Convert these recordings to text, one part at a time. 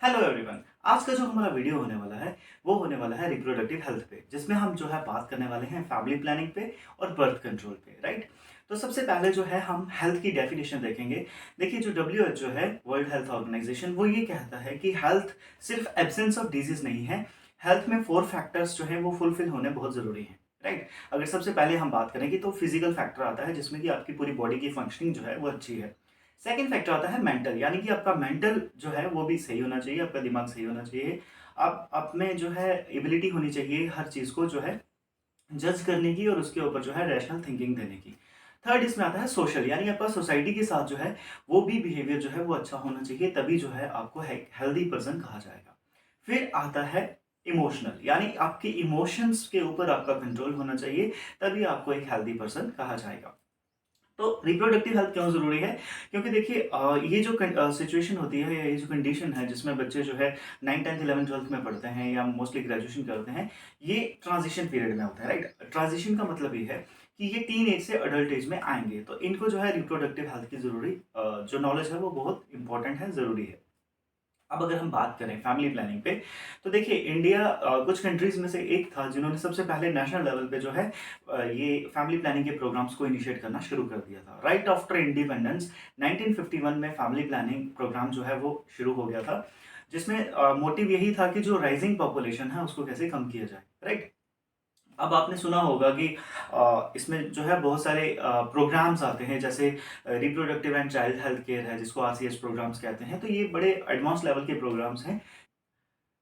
Hello everyone. आज का जो हमारा वीडियो होने वाला है वो होने वाला है रिप्रोडक्टिव हेल्थ पे, जिसमें हम जो है बात करने वाले हैं फैमिली प्लानिंग पे और बर्थ कंट्रोल पे, राइट। तो सबसे पहले जो है हम हेल्थ की डेफिनेशन देखेंगे। देखिए, जो WHO है, वर्ल्ड हेल्थ ऑर्गेनाइजेशन, वो ये कहता है कि हेल्थ सिर्फ एब्सेंस ऑफ डिजीज नहीं है। हेल्थ में 4 फैक्टर्स जो है वो फुलफिल होने बहुत जरूरी है, राइट। अगर सबसे पहले हम बात करेंगे तो फिजिकल फैक्टर आता है, जिसमें कि आपकी पूरी बॉडी की फंक्शनिंग जो है वो अच्छी है। सेकंड फैक्टर आता है मेंटल, यानी कि आपका मेंटल जो है वो भी सही होना चाहिए, आपका दिमाग सही होना चाहिए। आप में जो है एबिलिटी होनी चाहिए हर चीज़ को जो है जज करने की और उसके ऊपर जो है रैशनल थिंकिंग देने की। थर्ड इसमें आता है सोशल, यानी आपका सोसाइटी के साथ जो है वो भी बिहेवियर जो है वो अच्छा होना चाहिए, तभी जो है आपको हेल्दी पर्सन कहा जाएगा। फिर आता है इमोशनल, यानी आपके इमोशंस के ऊपर आपका कंट्रोल होना चाहिए, तभी आपको एक हेल्दी पर्सन कहा जाएगा। तो रिप्रोडक्टिव हेल्थ क्यों ज़रूरी है? क्योंकि देखिए, ये जो सिचुएशन होती है या ये जो कंडीशन है जिसमें बच्चे जो है 9, 10th, 11th, 12th में पढ़ते हैं या मोस्टली ग्रेजुएशन करते हैं, ये ट्रांजिशन पीरियड में होता है, राइट? ट्रांजिशन का मतलब ये है कि ये टीन एज से अडल्ट एज में आएँगे, तो इनको जो है रिप्रोडक्टिव हेल्थ की जो नॉलेज है वो बहुत इंपॉर्टेंट है, ज़रूरी है। अब अगर हम बात करें फैमिली प्लानिंग पे, तो देखिए इंडिया कुछ कंट्रीज में से एक था जिन्होंने सबसे पहले नेशनल लेवल पे जो है ये फैमिली प्लानिंग के प्रोग्राम्स को इनिशिएट करना शुरू कर दिया था। राइट आफ्टर इंडिपेंडेंस 1951 में फैमिली प्लानिंग प्रोग्राम जो है वो शुरू हो गया था, जिसमें मोटिव यही था कि जो राइजिंग पॉपुलेशन है उसको कैसे कम किया जाए, राइट। अब आपने सुना होगा कि इसमें जो है बहुत सारे प्रोग्राम्स आते हैं, जैसे reproductive and child health care है, जिसको RCH प्रोग्राम्स कहते हैं। तो ये बड़े एडवांस लेवल के प्रोग्राम्स हैं।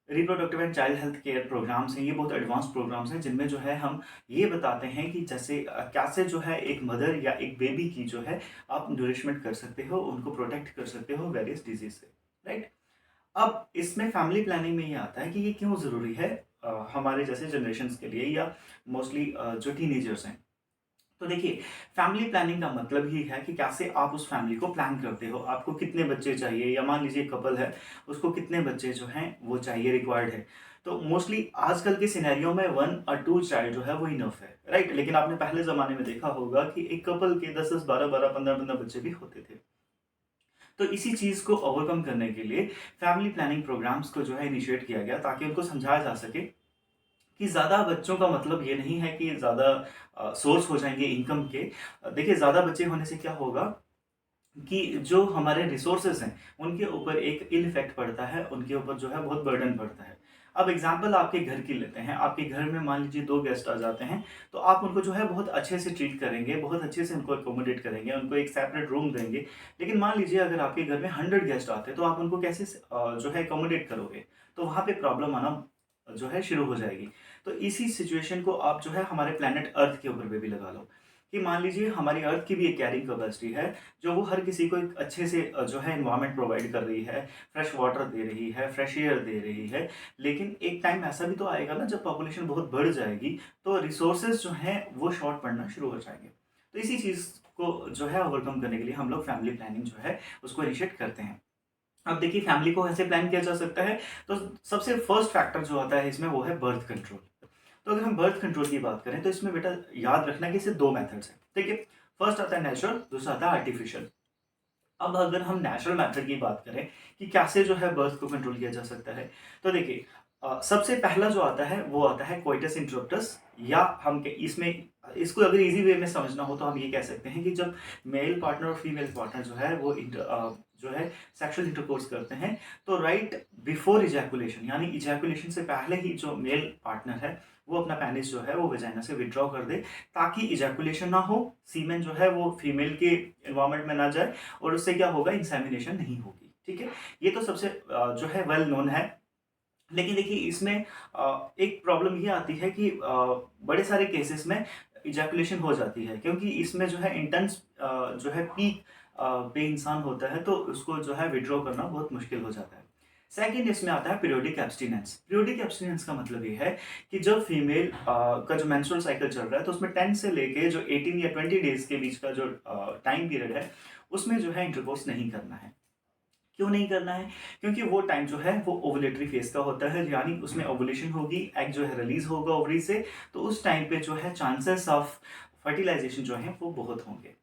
Reproductive and child health care programs हैं, ये बहुत एडवांस प्रोग्राम्स हैं, जिनमें जो है हम ये बताते हैं कि जैसे कैसे जो है एक मदर या एक बेबी की जो है आप नरिशमेंट कर सकते हो, उनको प्रोटेक्ट कर सकते हो वेरियस डिजीज से, राइट। अब इसमें फैमिली प्लानिंग में ये आता है कि ये क्यों ज़रूरी है हमारे जैसे जनरेशन्स के लिए, या मोस्टली जो टीनेजर्स हैं। तो देखिए, फैमिली प्लानिंग का मतलब ही है कि कैसे आप उस फैमिली को प्लान करते हो। आपको कितने बच्चे चाहिए, या मान लीजिए कपल है, उसको कितने बच्चे जो हैं वो चाहिए, रिक्वायर्ड है। तो मोस्टली आजकल के सिनेरियो में 1 और 2 चाइल्ड जो है वो इनफ है, राइट। लेकिन आपने पहले ज़माने में देखा होगा कि एक कपल के 10-10, 12-12, 15-15 बच्चे भी होते थे। तो इसी चीज़ को ओवरकम करने के लिए फैमिली प्लानिंग प्रोग्राम्स को जो है इनिशिएट किया गया, ताकि उनको समझाया जा सके कि ज़्यादा बच्चों का मतलब ये नहीं है कि ज़्यादा सोर्स हो जाएँगे इनकम के। देखिए, ज़्यादा बच्चे होने से क्या होगा कि जो हमारे रिसोर्सेज़ हैं, उनके ऊपर एक इल इफ़ेक्ट पड़ता है, उनके ऊपर जो है बहुत बर्डन पड़ता है। अब एग्ज़ाम्पल आपके घर की लेते हैं, आपके घर में मान लीजिए 2 गेस्ट आ जाते हैं, तो आप उनको जो है बहुत अच्छे से ट्रीट करेंगे, बहुत अच्छे से उनको अकोमोडेट करेंगे, उनको एक सेपरेट रूम देंगे। लेकिन मान लीजिए अगर आपके घर में 100 गेस्ट आते हैं, तो आप उनको कैसे जो है अकोमोडेट करोगे? तो वहाँ पे प्रॉब्लम आना जो है शुरू हो जाएगी। तो इसी सिचुएशन को आप जो है हमारे प्लैनेट अर्थ के ऊपर पे भी लगा लो, कि मान लीजिए हमारी अर्थ की भी एक कैरिंग कैपेसिटी है, जो वो हर किसी को एक अच्छे से जो है एनवायरनमेंट प्रोवाइड कर रही है, फ्रेश वाटर दे रही है, फ्रेश एयर दे रही है। लेकिन एक टाइम ऐसा भी तो आएगा ना, जब पॉपुलेशन बहुत बढ़ जाएगी, तो रिसोर्सेज जो हैं वो शॉर्ट पड़ना शुरू हो जाएंगे। तो इसी चीज़ को जो है ओवरकम करने के लिए हम लोग फैमिली प्लानिंग जो है उसको इनिशिएट करते हैं। अब देखिए, फैमिली को कैसे प्लान किया जा सकता है? तो सबसे फर्स्ट फैक्टर जो आता है इसमें वो है बर्थ कंट्रोल। तो अगर हम बर्थ कंट्रोल की बात करें, तो इसमें बेटा याद रखना कि इससे 2 मेथड्स हैं, ठीक है? फर्स्ट आता है नेचुरल, दूसरा आता है आर्टिफिशियल। अब अगर हम नेचुरल मेथड की बात करें कि कैसे जो है बर्थ को कंट्रोल किया जा सकता है, तो देखिए, सबसे पहला जो आता है वो आता है कोइटस इंटरप्टस, या हम इसमें इसको अगर इजी वे में समझना हो तो हम ये कह सकते हैं कि जब मेल पार्टनर और फीमेल पार्टनर जो है वो जो है सेक्सुअल इंटरकोर्स करते हैं, तो राइट बिफोर इजैकुलेशन, यानी इजैकुलेशन से पहले ही जो मेल पार्टनर है वो अपना पेनिस जो है वो वेजाइना से विड्रॉ कर दे, ताकि इजैकुलेशन ना हो, सीमेन जो है वो फीमेल के एनवायरमेंट में ना जाए, और उससे क्या होगा, इंसेमिनेशन नहीं होगी, ठीक है। ये तो सबसे जो है वेल नोन है। लेकिन देखिए, इसमें एक प्रॉब्लम ये आती है कि बड़े सारे केसेस में इजैकुलेशन हो जाती है, क्योंकि इसमें जो है इंटेंस जो है पीक पे इंसान होता है, तो उसको जो है विड्रॉ करना बहुत मुश्किल हो जाता है। सेकंड इसमें आता है पीरियोडिक एब्स्टिनेंस। पीरियोडिक एब्स्टिनेंस का मतलब ये है कि जब फीमेल का जो मेंस्ट्रुअल साइकिल चल रहा है, तो उसमें 10 से लेके जो 18 या 20 डेज के बीच का जो टाइम पीरियड है, उसमें जो है इंटरकोर्स नहीं करना है। क्यों नहीं करना है? क्योंकि वो टाइम जो है वो ओवुलेटरी फेज का होता है, यानी उसमें ओवुलेशन होगी, एग जो है रिलीज होगा ओवरी से, तो उस टाइम पे जो है चांसेस ऑफ फर्टिलाइजेशन जो है वो बहुत होंगे।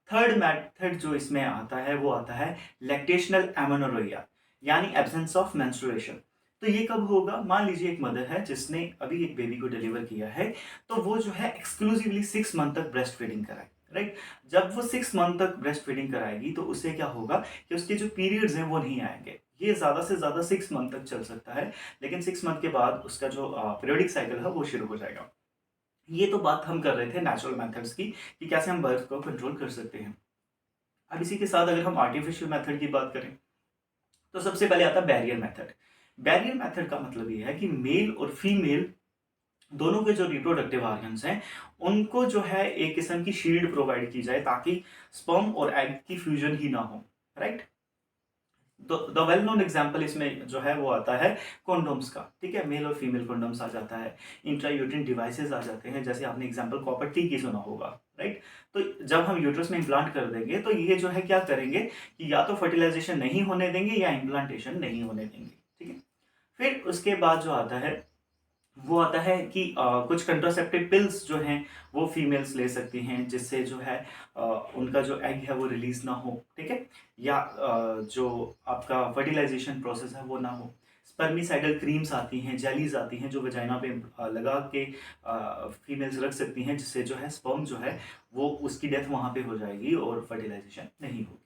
थर्ड मेथड जो इसमें आता है वो आता है लैक्टेशनल एमेनोरेसिया, यानी एब्सेंस ऑफ मेंस्ट्रुएशन। तो ये कब होगा? मान लीजिए एक मदर है जिसने अभी एक बेबी को डिलीवर किया है, तो वो जो है एक्सक्लूसिवली 6 मंथ तक ब्रेस्ट फीडिंग कराए, राइट? जब वो 6 मंथ तक ब्रेस्ट फीडिंग कराएगी तो उससे क्या होगा कि उसके जो पीरियड्स हैं वो नहीं आएँगे। ये ज़्यादा से ज़्यादा 6 मंथ तक चल सकता है, लेकिन 6 मंथ के बाद उसका जो पीरियोडिक साइकिल है वो शुरू हो जाएगा। ये तो बात हम कर रहे थे नेचुरल मेथड्स की कि कैसे हम बर्थ को कंट्रोल कर सकते हैं। अब इसी के साथ अगर हम आर्टिफिशियल मेथड की बात करें, तो सबसे पहले आता है बैरियर मेथड। बैरियर मेथड का मतलब ये है कि मेल और फीमेल दोनों के जो रिप्रोडक्टिव ऑर्गन्स हैं, उनको जो है एक किस्म की शील्ड प्रोवाइड की जाए ताकि स्पर्म और एग की फ्यूजन ही ना हो, राइट? तो द वेल नोन एग्जाम्पल इसमें जो है वो आता है कॉन्डोम्स का, ठीक है? मेल और फीमेल कॉन्डोम्स आ जाता है, इंट्रायूटेरिन डिवाइसेस आ जाते हैं, जैसे आपने एग्जाम्पल कॉपर टी की सुना होगा, राइट? तो जब हम यूट्रस में इम्प्लांट कर देंगे तो ये जो है क्या करेंगे कि या तो फर्टिलाइजेशन नहीं होने देंगे या इम्प्लांटेशन नहीं होने देंगे, ठीक है? फिर उसके बाद जो आता है वो आता है कि कुछ कंट्रासेप्टिव पिल्स जो हैं वो फीमेल्स ले सकती हैं जिससे जो है अ, उनका जो एग है वो रिलीज ना हो, ठीक है? या जो आपका फर्टिलाइजेशन प्रोसेस है वो ना हो। स्पर्मिसाइडल क्रीम्स आती हैं, जेलीज आती हैं जो वजाइना पे लगा के फीमेल्स रख सकती हैं जिससे जो है स्पर्म जो है वो उसकी डेथ वहाँ पे हो जाएगी और फर्टिलाइजेशन नहीं होगी।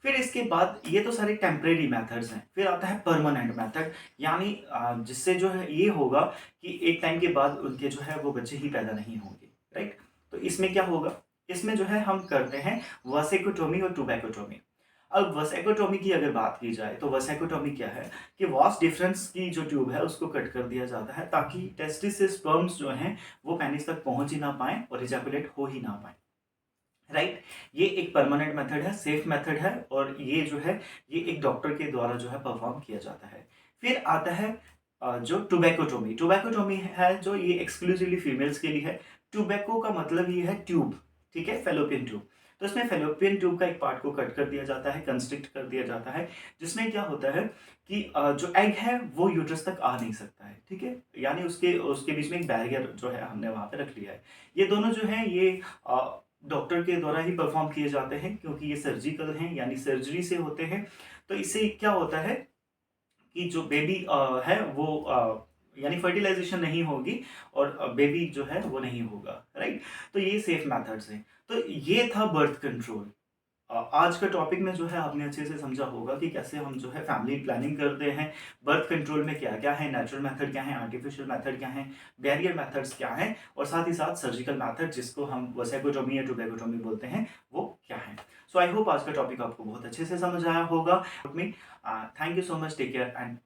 फिर इसके बाद ये तो सारे टेम्परेरी मेथड्स हैं, फिर आता है परमानेंट मेथड, यानी जिससे जो है ये होगा कि एक टाइम के बाद उनके जो है वो बच्चे ही पैदा नहीं होंगे, राइट? तो इसमें क्या होगा? इसमें जो है हम करते हैं वासेकोटोमी और टुबैकोटोमी। अब वसेकोटोमी की अगर बात की जाए तो वसेकोटोमी क्या है कि वास डिफरेंस की जो ट्यूब है उसको कट कर दिया जाता है ताकि टेस्टिस से स्पर्म्स जो हैं वो पेनिस तक पहुंच ही ना पाए और इजैकुलेट हो ही ना पाए, राइट? ये एक परमानेंट मेथड है, सेफ मेथड है और ये जो है ये एक डॉक्टर के द्वारा जो है परफॉर्म किया जाता है। फिर आता है जो टोबैकोटोमी। टोबैकोटोमी है जो ये एक्सक्लूसिवली फीमेल्स के लिए है। टोबैको का मतलब ये है ट्यूब, ठीक है? Fallopian tube. तो इसमें फेलोपियन ट्यूब का एक पार्ट को कट कर दिया जाता है, कंस्ट्रिक्ट कर दिया जाता है, जिसमें क्या होता है कि जो एग है वो यूट्रस तक आ नहीं सकता है, ठीक है? यानी उसके उसके बीच में एक बैरियर जो है हमने वहाँ पे रख लिया है। ये दोनों जो है ये डॉक्टर के द्वारा ही परफॉर्म किए जाते हैं क्योंकि ये सर्जिकल हैं यानी सर्जरी से होते हैं। तो इससे क्या होता है कि जो बेबी है वो यानी फर्टिलाइजेशन नहीं होगी और बेबी जो है वो नहीं होगा, राइट? तो ये सेफ मेथड्स हैं। तो ये था बर्थ कंट्रोल। आज का टॉपिक में जो है आपने अच्छे से समझा होगा कि कैसे हम जो है फैमिली प्लानिंग करते हैं, बर्थ कंट्रोल में क्या-क्या है, नेचुरल मेथड क्या है, आर्टिफिशियल मेथड क्या है, बैरियर मेथड्स क्या हैं और साथ ही साथ सर्जिकल मेथड जिसको हम वसेकोटोमी या टुबैकोटोमी बोलते हैं, वो क्या है। सो आई होप आज का टॉपिक आपको बहुत अच्छे से समझ आया होगा। Thank you so much, take care and